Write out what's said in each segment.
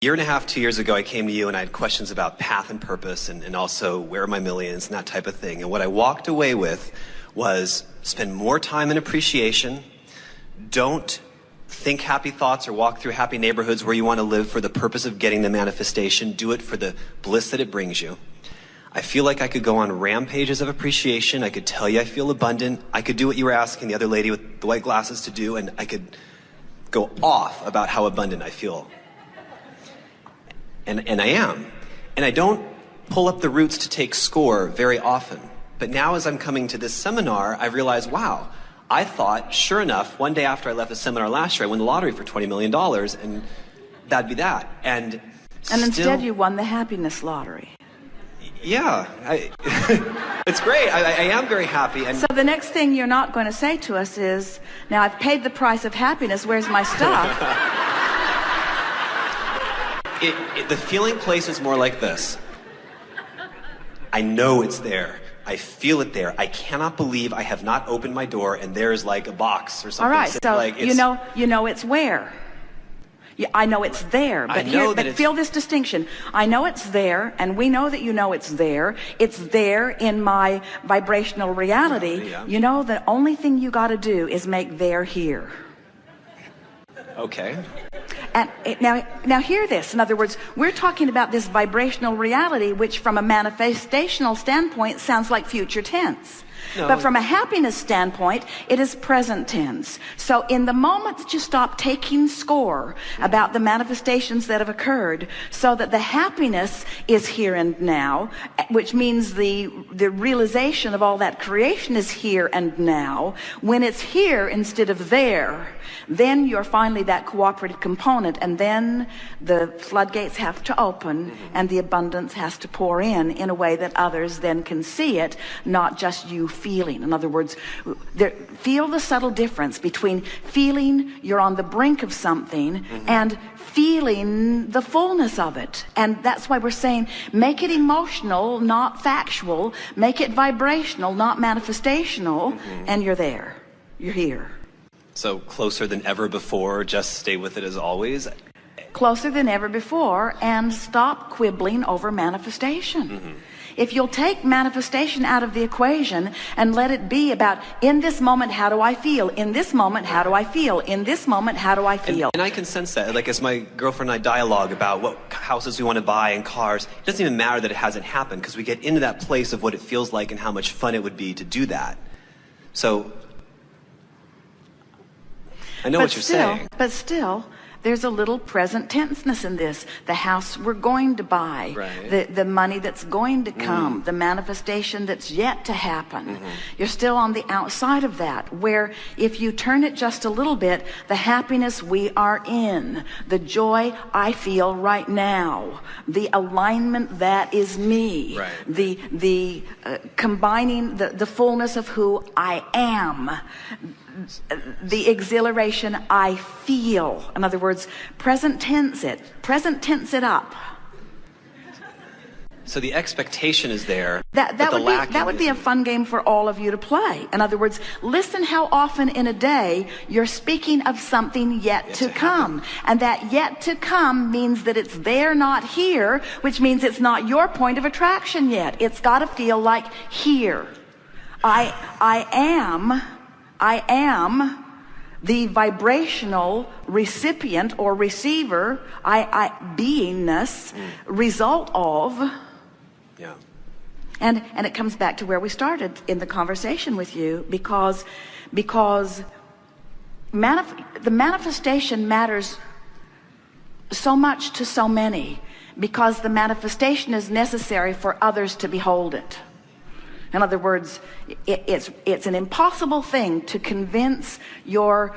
Year and a half, 2 years ago, I came to you and I had questions about path and purpose and also where are my millions and that type of thing. And what I walked away with was spend more time in appreciation. Don't think happy thoughts or walk through happy neighborhoods where you want to live for the purpose of getting the manifestation. Do it for the bliss that it brings you. I feel like I could go on rampages of appreciation. I could tell you I feel abundant. I could do what you were asking the other lady with the white glasses to do, and I could go off about how abundant I feel. And I am. And I don't pull up the roots to take score very often. But now as I'm coming to this seminar, I realize, wow, I thought, sure enough, one day after I left the seminar last year, I won the lottery for $20 million, and that'd be that. And instead you won the happiness lottery. Yeah, it's great. I am very happy. And so the next thing you're not going to say to us is, now I've paid the price of happiness, where's my stuff? The feeling place is more like this. I know it's there. I feel it there. I cannot believe I have not opened my door and there's like a box or something. All right, so like you know it's where. Yeah, I know it's there, but feel this distinction. I know it's there, and we know that you know it's there. It's there in my vibrational reality. Yeah. You know the only thing you got to do is make there here. Okay. And now hear this. In other words, we're talking about this vibrational reality, which from a manifestational standpoint sounds like future tense. No. But from a happiness standpoint, it is present tense. So in the moment that you stop taking score about the manifestations that have occurred, so that the happiness is here and now, which means the realization of all that creation is here and now, when it's here instead of there, then you're finally that cooperative component, and then the floodgates have to open and the abundance has to pour in a way that others then can see it, not just you feeling. In other words, feel the subtle difference between feeling you're on the brink of something and feeling the fullness of it. And that's why we're saying make it emotional, not factual. Make it vibrational, not manifestational. And you're there. You're here. So closer than ever before, just stay with it as always. Closer than ever before, and stop quibbling over manifestation. If you'll take manifestation out of the equation and let it be about, in this moment, how do I feel? In this moment, how do I feel? In this moment, how do I feel? And I can sense that. Like, as my girlfriend and I dialogue about what houses we want to buy and cars, it doesn't even matter that it hasn't happened, because we get into that place of what it feels like and how much fun it would be to do that. So I know what you're saying. But still, there's a little present tenseness in this. The house we're going to buy, right. the money that's going to come, the manifestation that's yet to happen. You're still on the outside of that, where if you turn it just a little bit, the happiness we are in, the joy I feel right now, the alignment that is me, right. the combining the fullness of who I am, the exhilaration I feel. In other words, present tense it up. So the expectation is there. That would be a fun game for all of you to play. In other words, listen how often in a day you're speaking of something yet to come. And that yet to come means that it's there, not here, which means it's not your point of attraction yet. It's got to feel like here. I am the vibrational recipient or receiver, beingness, result of. Yeah. And it comes back to where we started in the conversation with you, because the manifestation matters so much to so many, because the manifestation is necessary for others to behold it. In other words, it's an impossible thing to convince your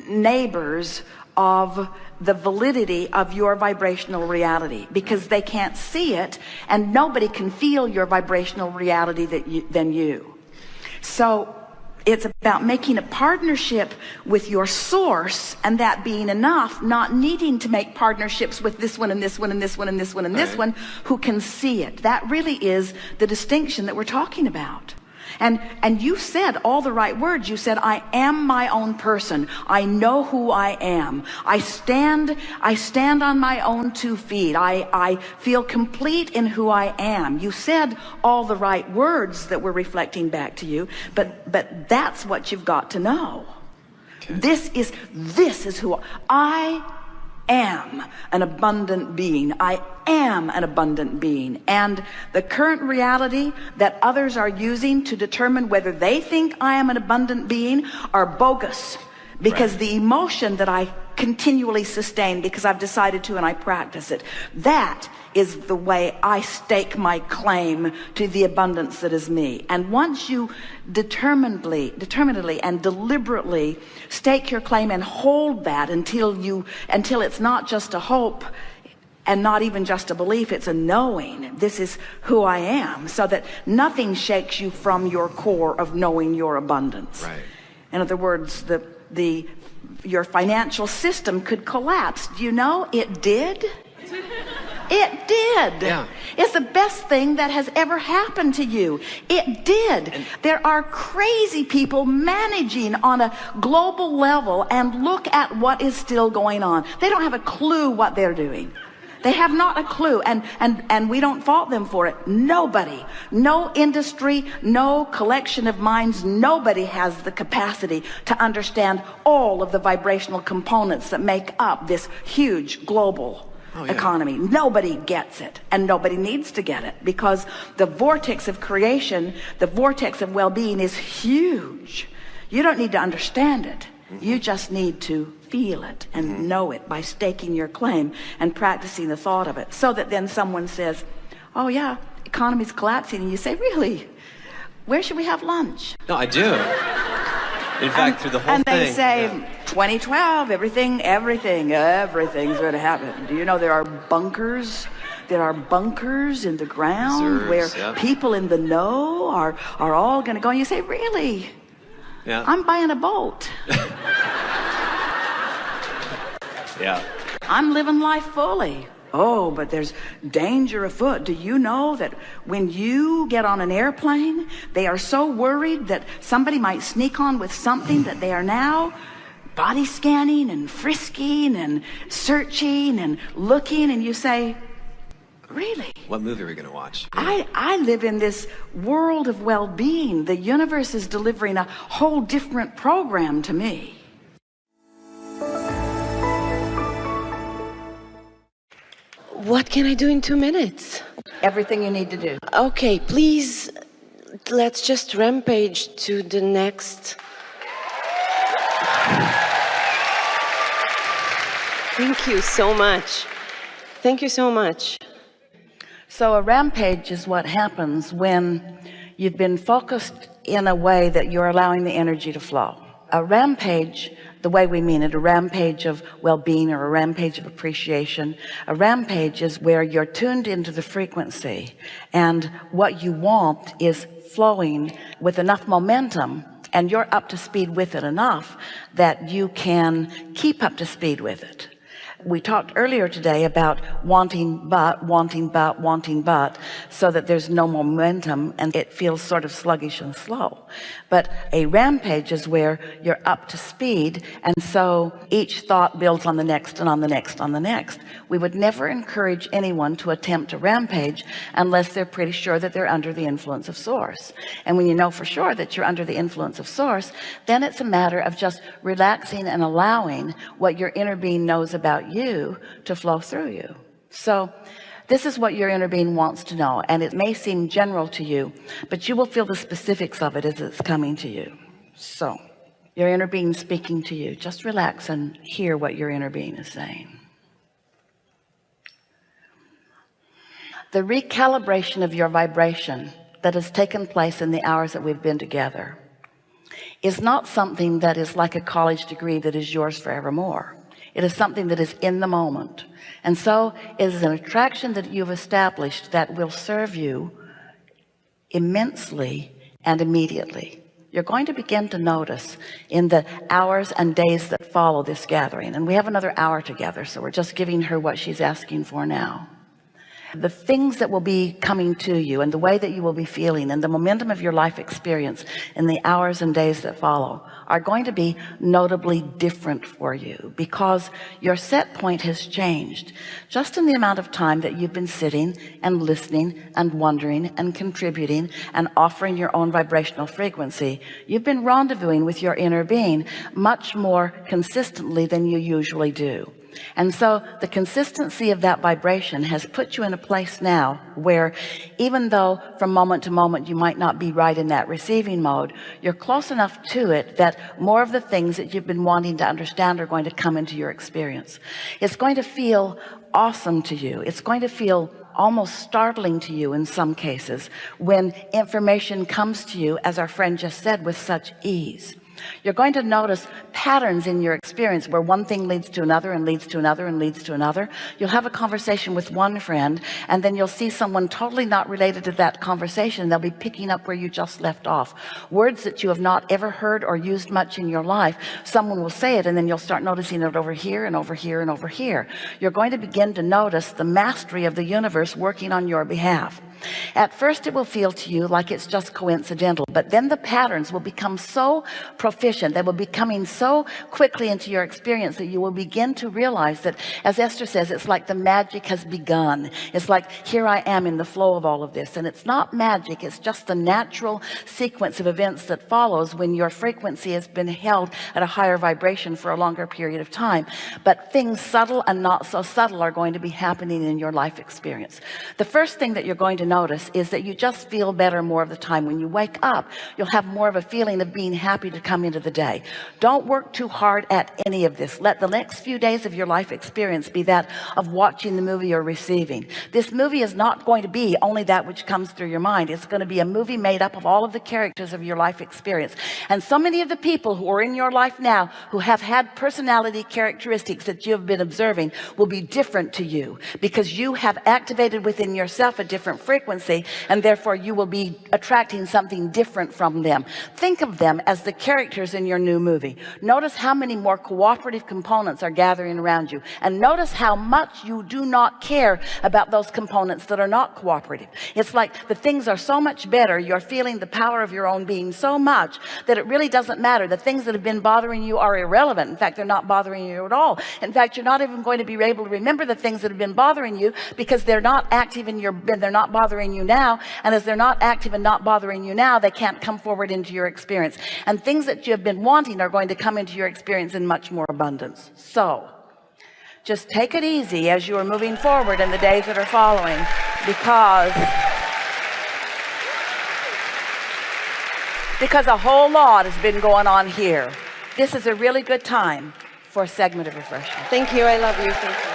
neighbors of the validity of your vibrational reality, because they can't see it, and nobody can feel your vibrational reality than you. So it's about making a partnership with your source, and that being enough, not needing to make partnerships with this one and this one and this one and this one and this one who can see it. That really is the distinction that we're talking about. And you said all the right words. You said, I am my own person. I know who I am. I stand on my own 2 feet. I feel complete in who I am. You said all the right words that were reflecting back to you, but that's what you've got to know. Okay. This is who I am, an abundant being. I am an abundant being. And the current reality that others are using to determine whether they think I am an abundant being are bogus, because right. The emotion that I continually sustain because I've decided to and I practice it, that is the way I stake my claim to the abundance that is me. And once you determinedly and deliberately stake your claim and hold that until it's not just a hope and not even just a belief, it's a knowing, this is who I am, so that nothing shakes you from your core of knowing your abundance. Right. In other words, your financial system could collapse. Do you know it did? It did. Yeah. It's the best thing that has ever happened to you. It did. And there are crazy people managing on a global level, and look at what is still going on. They don't have a clue what they're doing. They have not a clue, and we don't fault them for it. Nobody, no industry, no collection of minds, nobody has the capacity to understand all of the vibrational components that make up this huge global economy. Nobody gets it, and nobody needs to get it, because the vortex of creation, the vortex of well-being is huge. You don't need to understand it. You just need to feel it and know it by staking your claim and practicing the thought of it, so that then someone says, oh yeah, economy's collapsing, and you say, really? Where should we have lunch? No, I do. In fact, through the whole thing. And they say, 2012, everything's going to happen. Do you know there are bunkers? There are bunkers in the ground where people in the know are all going to go. And you say, really? Yeah. I'm buying a boat. Yeah. I'm living life fully. Oh, but there's danger afoot. Do you know that when you get on an airplane, they are so worried that somebody might sneak on with something that they are now body scanning and frisking and searching and looking, and you say, really? What movie are we going to watch? I live in this world of well-being. The universe is delivering a whole different program to me. What can I do in 2 minutes? Everything you need to do. Okay, please, let's just rampage to the next. Thank you so much. Thank you so much. So a rampage is what happens when you've been focused in a way that you're allowing the energy to flow. A rampage, the way we mean it, a rampage of well-being or a rampage of appreciation, a rampage is where you're tuned into the frequency, and what you want is flowing with enough momentum, and you're up to speed with it enough that you can keep up to speed with it. We talked earlier today about wanting but, so that there's no momentum and it feels sort of sluggish and slow. But a rampage is where you're up to speed, and so each thought builds on the next and on the next on the next. We would never encourage anyone to attempt a rampage unless they're pretty sure that they're under the influence of source. And when you know for sure that you're under the influence of source, then it's a matter of just relaxing and allowing what your inner being knows about you to flow through you. So this is what your inner being wants to know, and it may seem general to you, but you will feel the specifics of it as it's coming to you. So your inner being speaking to you. Just relax and hear what your inner being is saying. The recalibration of your vibration that has taken place in the hours that we've been together is not something that is like a college degree that is yours forevermore. It is something that is in the moment. And so it is an attraction that you've established that will serve you immensely and immediately. You're going to begin to notice in the hours and days that follow this gathering, and we have another hour together, so we're just giving her what she's asking for now. the things that will be coming to you and the way that you will be feeling and the momentum of your life experience in the hours and days that follow are going to be notably different for you, because your set point has changed just in the amount of time that you've been sitting and listening and wondering and contributing and offering your own vibrational frequency. You've been rendezvousing with your inner being much more consistently than you usually do. And so the consistency of that vibration has put you in a place now where, even though from moment to moment you might not be right in that receiving mode, you're close enough to it that more of the things that you've been wanting to understand are going to come into your experience. It's going to feel awesome to you. It's going to feel almost startling to you in some cases when information comes to you, as our friend just said, with such ease. You're going to notice patterns in your experience where one thing leads to another and leads to another and leads to another. You'll have a conversation with one friend, and then you'll see someone totally not related to that conversation. They'll be picking up where you just left off. Words that you have not ever heard or used much in your life, someone will say it, and then you'll start noticing it over here and over here and over here. You're going to begin to notice the mastery of the universe working on your behalf. At first it will feel to you like it's just coincidental, but then the patterns will become so proficient, they will be coming so quickly into your experience that you will begin to realize that, as Esther says, it's like the magic has begun. It's like, here I am in the flow of all of this. And it's not magic, it's just the natural sequence of events that follows when your frequency has been held at a higher vibration for a longer period of time. But things subtle and not so subtle are going to be happening in your life experience. The first thing that you're going to notice is that you just feel better more of the time. When you wake up, you'll have more of a feeling of being happy to come into the day. Don't work too hard at any of this. Let the next few days of your life experience be that of watching the movie or receiving. This movie is not going to be only that which comes through your mind. It's going to be a movie made up of all of the characters of your life experience. And so many of the people who are in your life now who have had personality characteristics that you have been observing will be different to you, because you have activated within yourself a different frequency, and therefore you will be attracting something different from them. Think of them as the characters in your new movie. Notice how many more cooperative components are gathering around you, and notice how much you do not care about those components that are not cooperative. It's like the things are so much better, you're feeling the power of your own being so much that it really doesn't matter. The things that have been bothering you are irrelevant. In fact, they're not bothering you at all. In fact, you're not even going to be able to remember the things that have been bothering you, because they're not active in your, they're not bothering you now, and as they're not active and not bothering you now, they can't come forward into your experience, and things that you have been wanting are going to come into your experience in much more abundance. So just take it easy as you are moving forward in the days that are following, because a whole lot has been going on here. This is a really good time for a segment of refreshment. Thank you. I love you. Thank you.